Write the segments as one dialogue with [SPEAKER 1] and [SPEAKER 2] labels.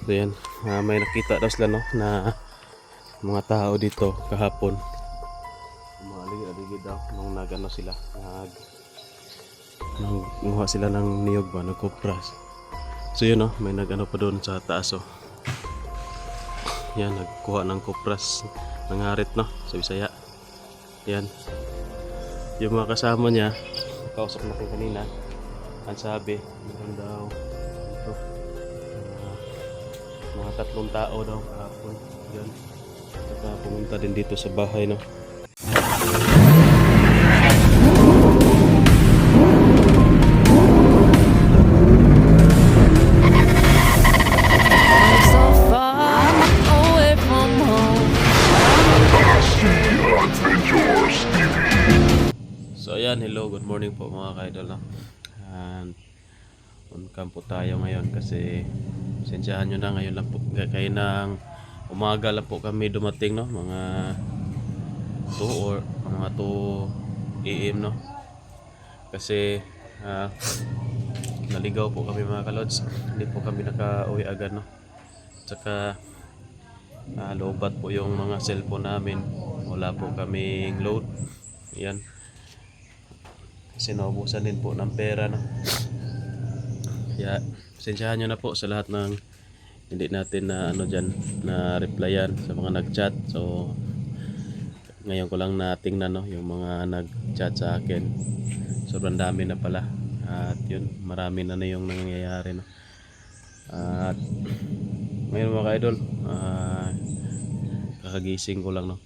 [SPEAKER 1] So yan, may nakita daw sila no, na mga tao dito kahapon. Umaligid daw nung nagano sila, nanguha sila ng niyog ba, nagkupras. So yun no, may nagano pa doon sa taas oh. Yan, nagkuha ng kupras ng harit no, sa Bisaya. Yan. Yung mga kasama niya, kausap natin kanina, ang sabi, meron daw ito, mga 3 tao daw kahapon. Yan. Saka pumunta din dito sa bahay no. So ayan, hello, good morning po mga ka-idol no? And on cam po tayo ngayon kasi sensyahan nyo na ngayon lang po, kayo ng umaga lang po kami dumating no, mga 2 AM no, kasi naligaw po kami mga kalods, hindi po kami naka-uwi agad no, tsaka lobat po yung mga cellphone namin, wala po kaming load. Yan, sinubusan din po ng pera no. Kaya sensyahan nyo na po sa lahat ng hindi natin na ano dyan na replyan sa mga nag-chat. So ngayon ko lang natingnan no, yung mga nag-chat sa akin, sobrang dami na pala. At yun, marami na yung nangyayari no. At ngayon mga ka-idol, kakagising ko lang no,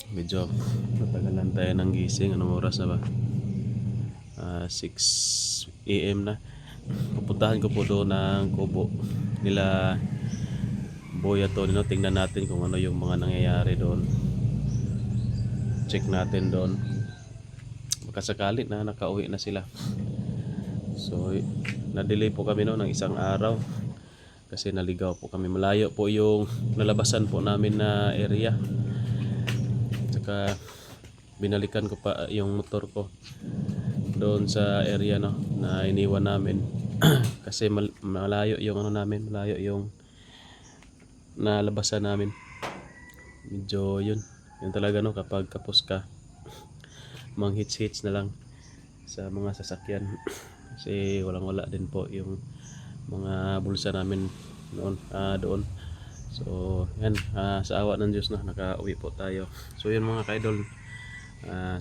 [SPEAKER 1] medyo natagalan tayo ng gising. Anong oras na ba? 6 AM na. Pupuntahan ko po doon ng kubo nila Boy at Tony no. Tingnan natin kung ano yung mga nangyayari doon, check natin doon, makasakali na nakauwi na sila. So na-delay po kami no ng 1 araw kasi naligaw po kami, malayo po yung nalabasan po namin na area. Tsaka binalikan ko pa yung motor ko doon sa area no na iniwan namin kasi malayo yung ano namin, malayo yung nalabasan namin. Medyo yun talaga no, kapag kapos ka mang hits na lang sa mga sasakyan kasi wala din po yung mga bulsa namin noon doon. So yan, sa awa ng Diyos na nakauwi po tayo. So yun mga ka-idol,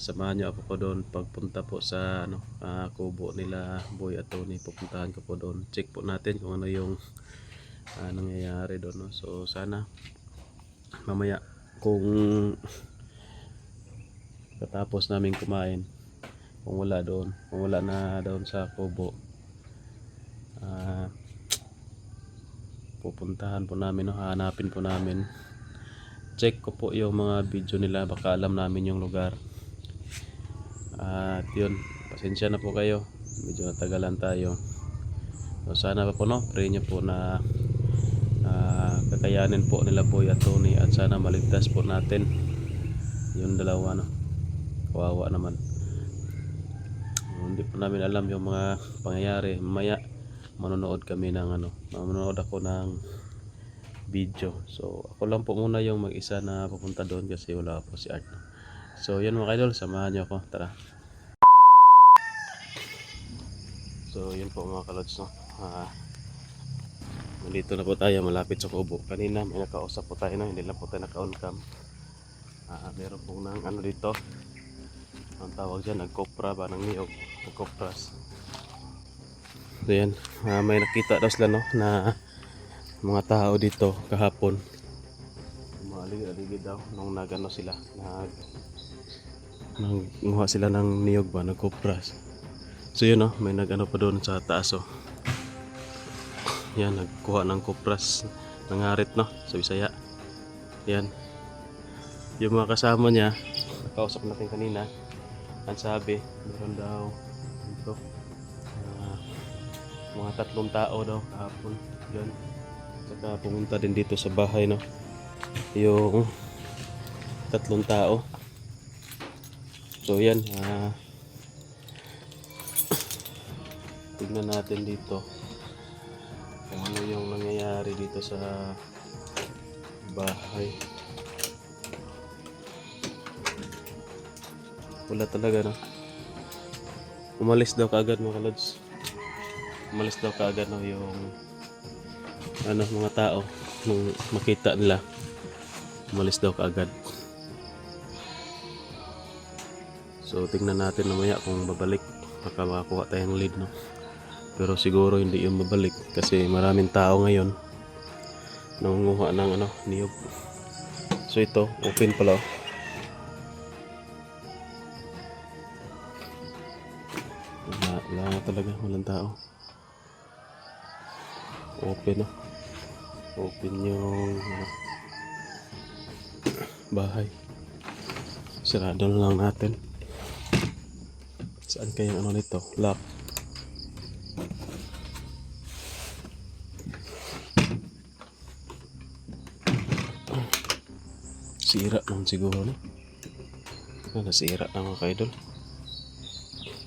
[SPEAKER 1] samahan nyo ako po doon pagpunta po sa ano, kubo nila Boy at Tony. Pupuntahan ko po doon, check po natin kung ano yung nangyayari doon no. So sana mamaya kung katapos namin kumain, kung wala na doon sa kubo, pupuntahan po namin no, hahanapin po namin, check ko po yung mga video nila, baka alam namin yung lugar. At yun, pasensya na po kayo, medyo natagalan tayo. So sana pa po no, pray nyo po na kakayanin po nila Boy at Tony, at sana maligtas po natin yung dalawa no, kawawa naman. Hindi po namin alam yung mga pangyayari. Mamaya manonood ako ng video. So ako lang po muna yung mag-isa na pupunta doon kasi wala po si Art. So yun mga idol, samahan nyo ako, tara. So yun po mga kalods no, nandito na po tayo malapit sa kubo. Kanina may nakausap po tayo no, hindi lang po tayo naka-on cam. Meron pong ng ano dito, ang tawag dyan, nagkopra ba ng niyog, nagkopras. So yan, may nakita daw sila no, na mga tao dito kahapon. Umaligid daw nung nagano sila, nanguha sila ng niyog ba, nagkopras. So yun no, may nagano pa doon sa taas oh. Yan, nagkuha ng kopras ng harit no, sa Bisaya. Yan, yung mga kasama niya, nakausap natin kanina, ang sabi, meron daw ito, mga 3 tao daw kahapon. Yan, saka pumunta din dito sa bahay no, yung 3 tao. So yan, tignan natin dito. kung ano yung nangyayari dito sa bahay. Wala talaga no. Umalis daw kaagad mga kalods. Umalis daw kaagad no yung mga tao nung makita nila. Umalis daw kaagad. So tingnan natin mamaya kung babalik. Baka makakuha tayong lead no. Pero siguro hindi yung babalik kasi maraming tao ngayon nangunguha ng niyog. So ito open pala. Wala talaga, walang tao. Open open yung bahay. Sarado na lang natin. Saan kayang nito? Lock. Sira naman siguro no? Nasira na mga kaidol.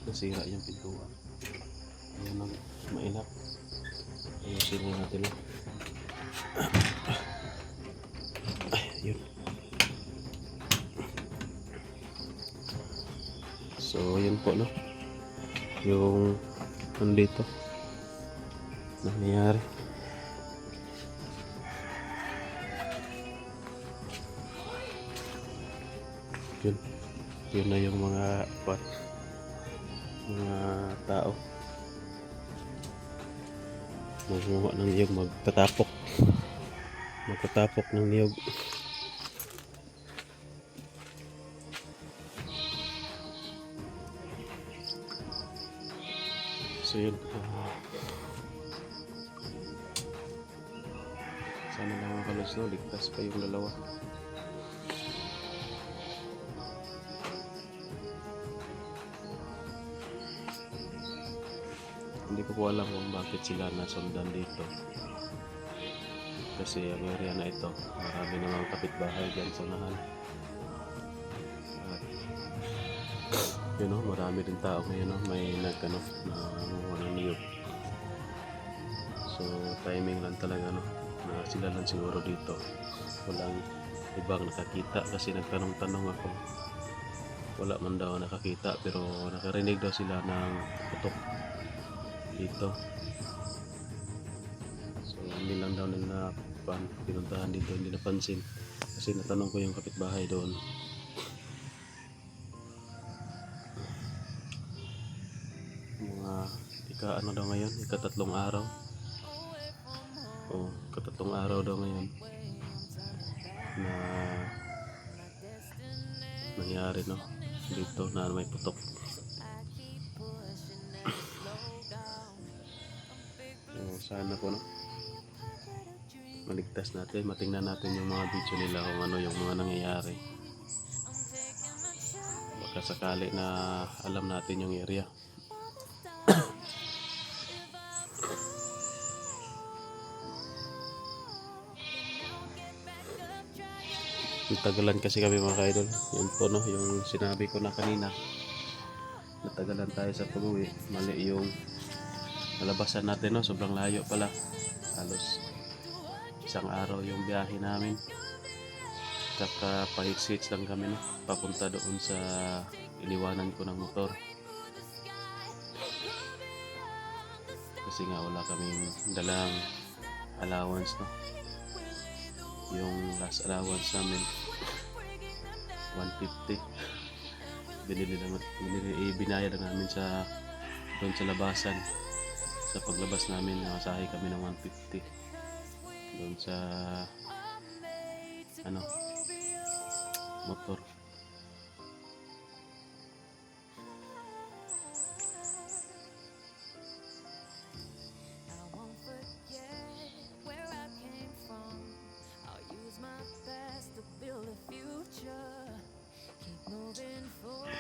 [SPEAKER 1] Nasira yung pintuan. Ayan ang mailap. Ayusin na natin lang. Ay, yun. So, yun po no. Yung nandito nangyayari. Yun na yung mga tao magmuha ng niyog, magtatapok ng niyog. So yun, sana lang mga kalos no, ligtas pa yung dalawa. Hindi ko po alam kung bakit sila nasundan dito. Kasi ang area na ito, marami namang kapitbahay dyan sa unahan. At marami din tao ngayon may nangunguha ng niyog. So timing lang talaga na sila lang siguro dito. Walang ibang nakakita kasi nagtanong-tanong ako. Wala man daw nakakita pero nakarinig daw sila ng putok dito. So hindi lang daw nila pinuntahan dito, hindi napansin kasi natanong ko yung kapitbahay doon. Mga daw ngayon, ika-3 araw. Ika-3 araw daw ngayon na nangyari dito na may putok. Sana po maligtas natin, matingnan natin yung mga video nila kung ano yung mga nangyayari. Baka sakali na alam natin yung area. Natagalan kasi kami mga kaidol. Yun po yung sinabi ko na kanina. Natagalan tayo sa pag-uwi. Mali yung nalabasan natin sobrang layo pala. Halos 1 araw yung biyahe namin. Tsaka pahitsits lang kami papunta doon sa iniwanan ko ng motor. Kasi nga wala kaming dalang allowance Yung last allowance namin 150. Binayad lang namin doon sa labasan. Sa paglabas namin nakasahi kami ng 150 doon sa motor.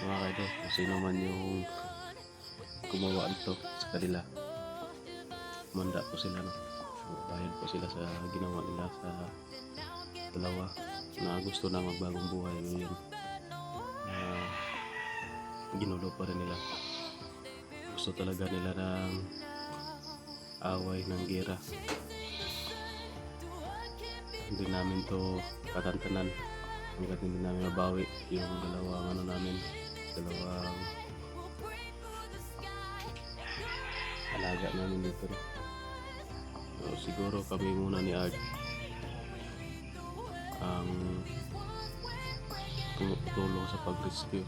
[SPEAKER 1] Mga kaidol, kung sino man yung gumawa nito sa kanila, manda po sila bayad po sila sa ginawa nila sa dalawa na gusto na magbagong buhay. Yun ginulo pa rin nila. Gusto talaga nila ng away ng gera. Hindi namin to katantanan hanggat hindi namin mabawi yung dalawang dalawang alaga namin dito. So, siguro kami muna ni Art ang tumutulong sa pag-rescue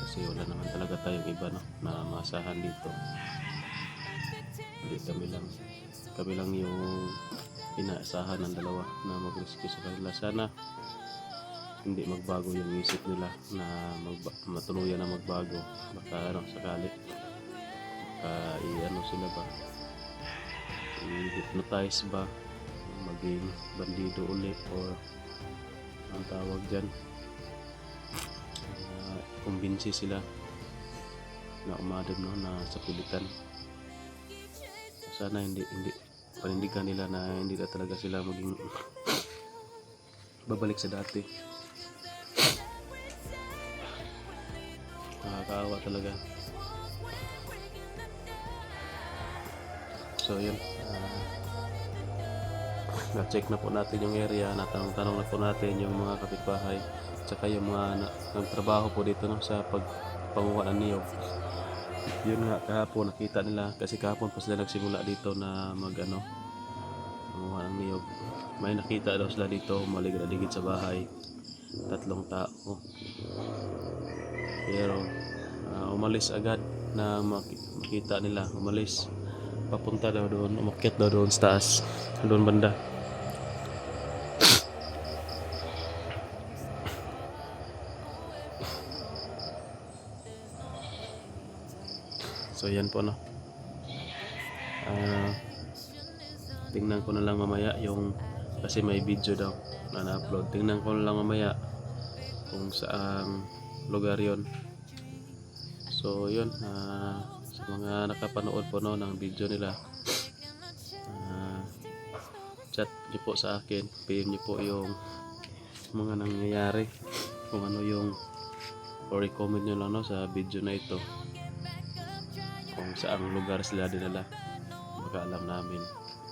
[SPEAKER 1] kasi wala naman talaga tayong iba na maasahan dito. Hindi kami lang yung inaasahan ng dalawa na mag-rescue sa kanila. Sana hindi magbago yung isip nila na matuluyan na magbago. Baka sakali sila ba, i-hypnotize ba, maging bandido ulit, or ang tawag dyan, kumbinsi sila na umadib na sa pilitan. Sana hindi panindigan nila na hindi na talaga sila maging babalik sa dati. Nakakaawa talaga. So yun, na-check na po natin yung area, natanong-tanong na po natin yung mga kapitbahay tsaka yung mga nagtrabaho po dito sa pagpanguha ng niyog. Yun nga, kahapon nakita nila, kasi kahapon pa sila nagsimula dito na panguha ng niyog. May nakita daw sila dito maligid sa bahay, 3 tao, pero umalis agad na makita nila, umalis papunta daw doon, umakyat daw doon sa taas, doon banda. So yan po tingnan ko na lang mamaya yung, kasi may video daw na na-upload. Tingnan ko na lang mamaya kung saang lugar yon. So yun, sa mga nakapanood po ng video nila, chat niyo po sa akin, PM niyo po yung mga nangyayari, kung ano yung, or i-comment nyo lang sa video na ito kung saang lugar sila dinala. Baka alam namin,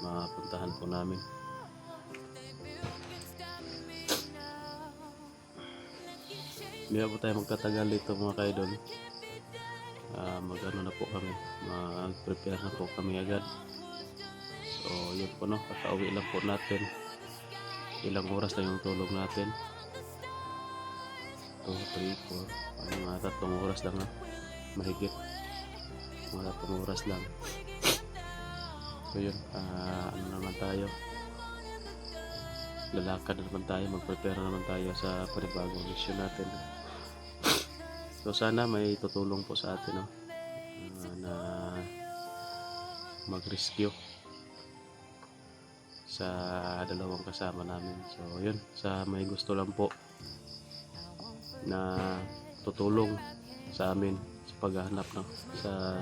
[SPEAKER 1] mapuntahan po namin. Hindi na po tayo magtatagal dito mga kaidol. Na po kami, mag-prepare na po kami agad. So yun po kakauwi lang po natin. Ilang oras lang yung tulog natin, 2, 3, 4, mga 3 oras lang mahigit, mga 3 oras lang. So yun, naman tayo, lalakad naman tayo, mag-prepare naman tayo sa panibagong mission natin. So sana may tutulong po sa atin na mag-rescue sa dalawang kasama namin. So yun, sa may gusto lang po na tutulong sa amin sa paghahanap sa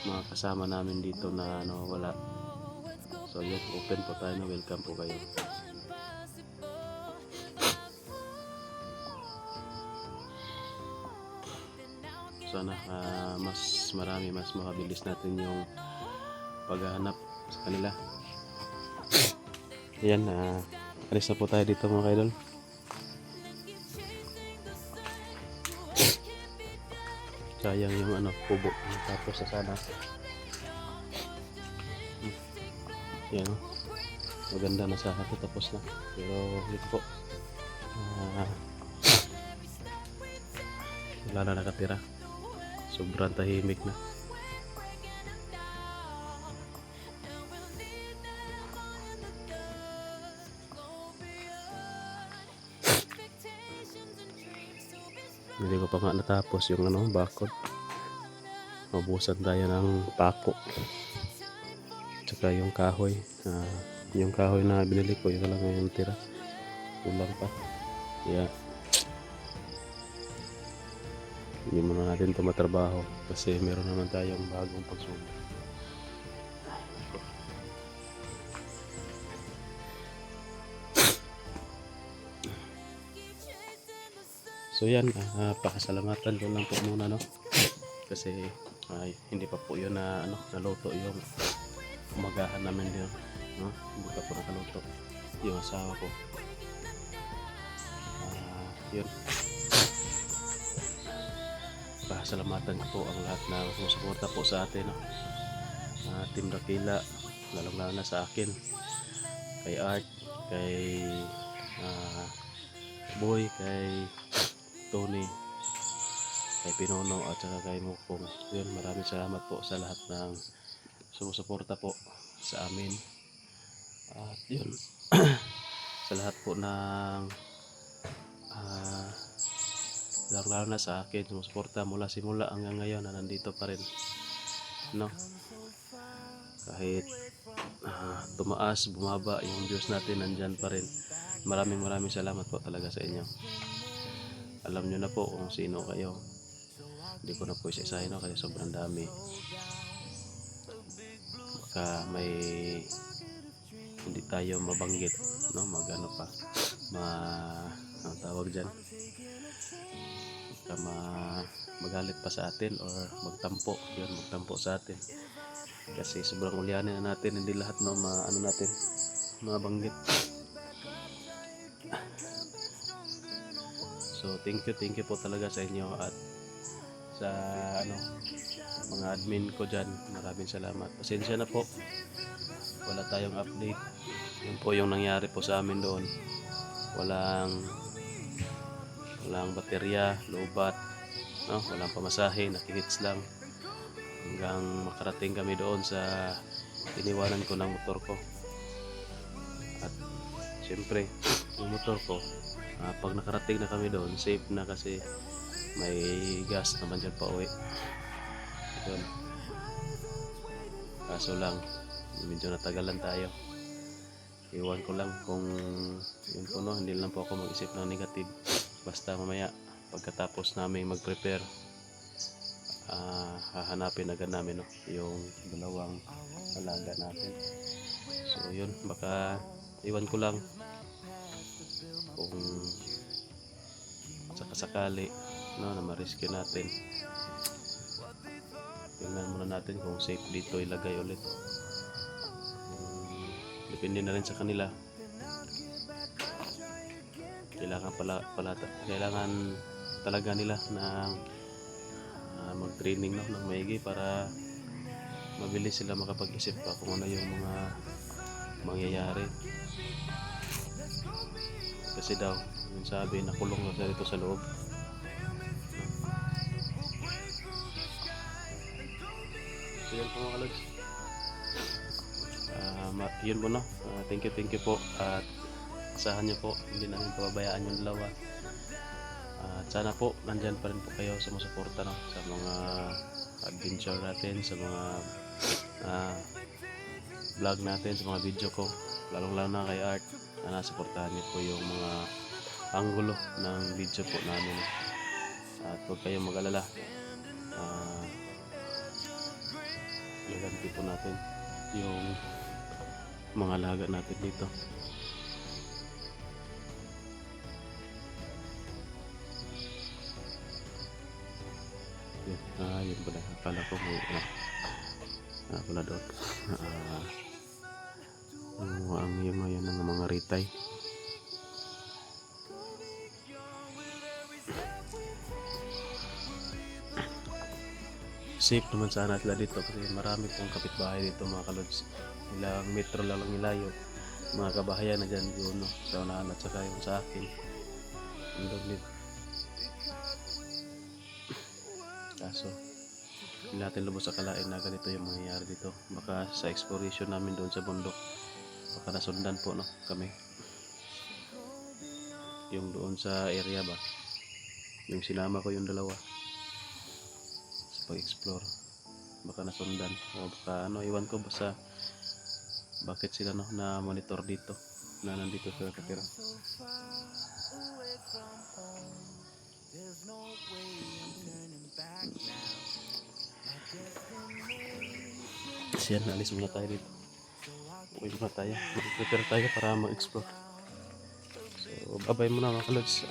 [SPEAKER 1] mga kasama namin dito na wala. So yun, open po tayo, welcome po kayo. Sana mas mabilis natin yung paghahanap sa kanila. Ayan, alis na po tayo dito mga kaidol. Sayang yung kubo, tapos sa sana. Yan maganda na sa akin, tapos na. Pero yun po, wala na nakatira. Sobrang tahimik na. Hindi ko pa nga natapos yung bakod. Mabusan tayo ng pako. Tsaka yung kahoy. Yung kahoy na binili ko, yun lang yung tira. Kulang pa. Yeah. Hindi muna natin ito matrabaho kasi meron naman tayong bagong pagsubok. So yan, pasalamatan ko lang po muna kasi Ay, hindi pa po yun na naluto yung umagahan namin yun. No? Hindi pa po nakaluto yung asawa ko. Yun. Pasalamatan ko po ang lahat na sumusuporta po sa atin. No? Team Dakila, lalong-lalo na sa akin, kay Art, kay Boy, kay Tony, kay Pinono at saka kay Mukong. Yun, maraming salamat po sa lahat ng sumusuporta po sa amin. At yun, sa lahat po ng lalo na sa akin, sumusuporta mula simula hanggang ngayon na nandito pa rin. No? Kahit tumaas, bumaba yung views natin, nandyan pa rin. Maraming salamat po talaga sa inyo. Alam nyo na po kung sino kayo. Hindi ko na po isa-isahin kasi sobrang dami. Baka may hindi tayo mabanggit, no? Magano pa ang tawag dyan, baka magalit pa sa atin or magtampo sa atin kasi sobrang ulyanin na natin, hindi lahat no natin mabanggit. So thank you po talaga sa inyo at sa mga admin ko dyan, maraming salamat. Pasensya na po, wala tayong update. Yun po yung nangyari po sa amin doon. Walang baterya, lobat, no? Walang pamasahe, nakihits lang hanggang makarating kami doon sa iniwanan ko ng motor ko. At siyempre yung motor ko, pag nakarating na kami doon, safe na kasi may gas naman dyan pa uwi. Yun. Kaso lang medyo natagalan tayo. Iwan ko lang kung yun po, no, hindi lang po ako mag-isip ng negative. Basta mamaya pagkatapos namin mag-prepare, hahanapin agad namin, no, yung dalawang alaga natin. So yun, baka iwan ko lang kung sakasakali, no, na ma-rescue natin. Tingnan muna natin kung safe dito ilagay ulit. Depende na rin sa kanila. Kailangan talaga nila na mag-training, no, ng maigi para mabilis sila makapag-isip pa kung ano yung mga mangyayari. Kasi daw, yung sabi, nakulong na dito sa loob. So yan po mga kalods. Yun po, no. Thank you po at asahan nyo po, hindi namin pababayaan yung dalawa. At sana po nandyan pa rin po kayo sa masuporta, no, sa mga adventure natin, sa mga vlog natin, sa mga video ko, lalong na kay Art, na nasuportahan niyo po yung mga anggulo ng video po namin. At huwag kayong mag-alala, gaganti po natin yung mga alaga natin dito. Yun pala, akala ko may pala doon ang yan ng mga ritay. Safe naman sana sila dito kasi marami pong kapitbahay dito mga kalods. Ilang metro lang nilayo, mga kabahayan na dyan doon, no, sa unahan at saka yung sa akin yung doglit. Kaso hindi natin lubos sa kalain na ganito yung mangyayari dito. Baka sa exploration namin doon sa bundok, baka nasundan po, no, kami yung doon sa area ba, yung sinama ko yung dalawa sa pag-explore, baka nasundan o baka iwan ko basta bakit sila, no, na monitor dito na nandito sila katira. Kasi yan, alis muna tayo dito. Uwi muna tayo, mag-prepare tayo para mag-explore. So bye bye muna mga kalods.